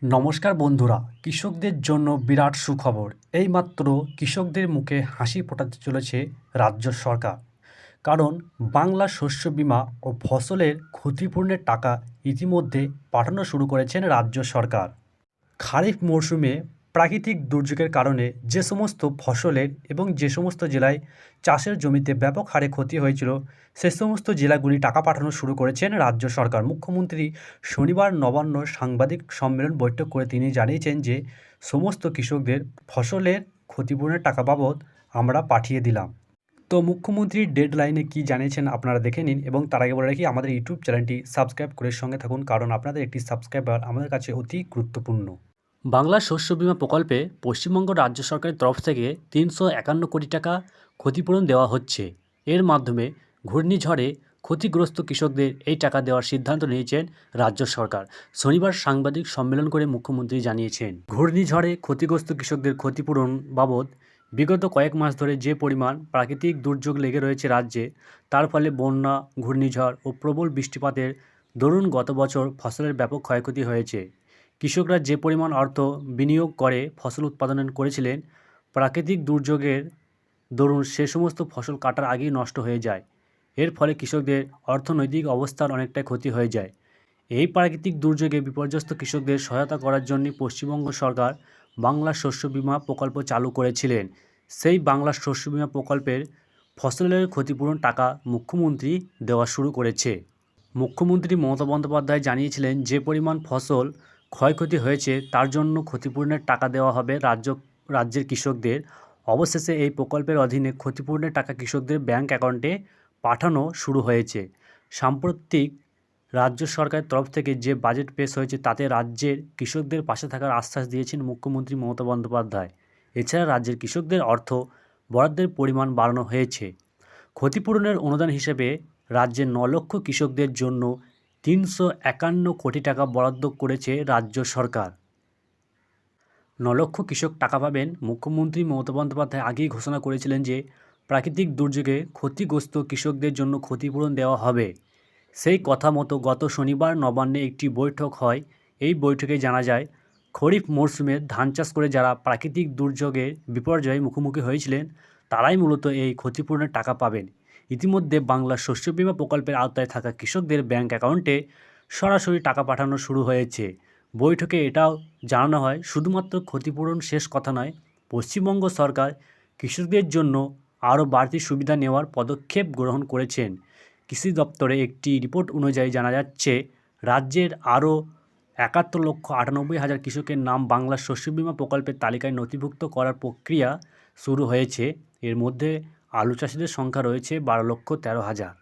নমস্কার বন্ধুরা, কৃষকদের জন্য বিরাট সুখবর। এইমাত্র কৃষকদের মুখে হাসি ফোটাতে চলেছে রাজ্য সরকার। কারণ বাংলা শস্য বীমা ও ফসলের ক্ষতিপূরণের টাকা ইতিমধ্যে পাঠানো শুরু করেছেন রাজ্য সরকার। খারিফ মরশুমে প্রাকৃতিক দুর্যোগের কারণে যে সমস্ত ফসলের এবং যে সমস্ত জেলায় চাষের জমিতে ব্যাপক হারে ক্ষতি হয়েছিল, সে সমস্ত জেলাগুলি টাকা পাঠানো শুরু করেছেন রাজ্য সরকার। মুখ্যমন্ত্রী শনিবার নবান্ন সাংবাদিক সম্মেলন বৈঠক করে তিনি জানিয়েছেন যে সমস্ত কৃষকদের ফসলের ক্ষতিপূরণের টাকা বাবদ আমরা পাঠিয়ে দিলাম। তো মুখ্যমন্ত্রী ডেডলাইনে কি জানিয়েছেন আপনারা দেখে নিন, এবং তার আগে বলে রাখি আমাদের ইউটিউব চ্যানেলটি সাবস্ক্রাইব করে সঙ্গে থাকুন, কারণ আপনাদের একটি সাবস্ক্রাইবার আমাদের কাছে অতি গুরুত্বপূর্ণ। বাংলা শস্য বীমা প্রকল্পে পশ্চিমবঙ্গ রাজ্য সরকারের তরফ থেকে 351 কোটি টাকা ক্ষতিপূরণ দেওয়া হচ্ছে। এর মাধ্যমে ঘূর্ণিঝড়ে ক্ষতিগ্রস্ত কৃষকদের এই টাকা দেওয়ার সিদ্ধান্ত নিয়েছেন রাজ্য সরকার। শনিবার সাংবাদিক সম্মেলন করে মুখ্যমন্ত্রী জানিয়েছেন, ঘূর্ণিঝড়ে ক্ষতিগ্রস্ত কৃষকদের ক্ষতিপূরণ বাবদ বিগত কয়েক মাস ধরে যে পরিমাণ প্রাকৃতিক দুর্যোগ লেগে রয়েছে রাজ্যে, তার ফলে বন্যা, ঘূর্ণিঝড় ও প্রবল বৃষ্টিপাতের দরুন গত বছর ফসলের ব্যাপক ক্ষয়ক্ষতি হয়েছে। কৃষকরা যে পরিমাণ অর্থ বিনিয়োগ করে ফসল উৎপাদন করেছিলেন, প্রাকৃতিক দুর্যোগের দরুন সে সমস্ত ফসল কাটার আগেই নষ্ট হয়ে যায়। এর ফলে কৃষকদের অর্থনৈতিক অবস্থার অনেকটাই ক্ষতি হয়ে যায়। এই প্রাকৃতিক দুর্যোগে বিপর্যস্ত কৃষকদের সহায়তা করার জন্য পশ্চিমবঙ্গ সরকার বাংলা শস্য বীমা প্রকল্প চালু করেছিলেন। সেই বাংলা শস্য বীমা প্রকল্পের ফসলের ক্ষতিপূরণ টাকা মুখ্যমন্ত্রী দেওয়া শুরু করেছে। মুখ্যমন্ত্রী মমতা বন্দ্যোপাধ্যায় জানিয়েছিলেন, যে পরিমাণ ফসল ক্ষয়ক্ষতি হয়েছে তার জন্য ক্ষতিপূরণের টাকা দেওয়া হবে রাজ্যের কৃষকদের। অবশেষে এই প্রকল্পের অধীনে ক্ষতিপূরণের টাকা কৃষকদের ব্যাংক অ্যাকাউন্টে পাঠানো শুরু হয়েছে। সাম্প্রতিক রাজ্য সরকারের তরফ থেকে যে বাজেট পেশ হয়েছে তাতে রাজ্যের কৃষকদের পাশে থাকার আশ্বাস দিয়েছেন মুখ্যমন্ত্রী মমতা বন্দ্যোপাধ্যায়। এছাড়া রাজ্যের কৃষকদের অর্থ বরাদ্দের পরিমাণ বাড়ানো হয়েছে। ক্ষতিপূরণের অনুদান হিসেবে রাজ্যের 9 লক্ষ কৃষকদের জন্য 351 কোটি টাকা বরাদ্দ করেছে রাজ্য সরকার। 9 লক্ষ কৃষক টাকা পাবেন। মুখ্যমন্ত্রী মমতা বন্দ্যোপাধ্যায় আগেই ঘোষণা করেছিলেন যে প্রাকৃতিক দুর্যোগে ক্ষতিগ্রস্ত কৃষকদের জন্য ক্ষতিপূরণ দেওয়া হবে। সেই কথা মতো গত শনিবার নবান্নে একটি বৈঠক হয়। এই বৈঠকে জানা যায়, খরিফ মরশুমে ধান চাষ করে যারা প্রাকৃতিক দুর্যোগের বিপর্যয়ে মুখোমুখি হয়েছিলেন তারাই মূলত এই ক্ষতিপূরণের টাকা পাবেন। ইতিমধ্যে বাংলা শস্য বীমা প্রকল্পের আওতায় থাকা কৃষকদের ব্যাংক অ্যাকাউন্টে সরাসরি টাকা পাঠানো শুরু হয়েছে। বৈঠকে এটাও জানানো হয়, শুধুমাত্র ক্ষতিপূরণ শেষ কথা নয়, পশ্চিমবঙ্গ সরকার কৃষকদের জন্য আরও বাড়তি সুবিধা নেওয়ার পদক্ষেপ গ্রহণ করেছেন। কৃষি দপ্তরে একটি রিপোর্ট অনুযায়ী জানা যাচ্ছে, রাজ্যের আরও 71,98,000 কৃষকের নাম বাংলা শস্য বীমা প্রকল্পের তালিকায় নথিভুক্ত করার প্রক্রিয়া শুরু হয়েছে। এর মধ্যে আলু চাষিদের সংখ্যা রয়েছে 12,13,000।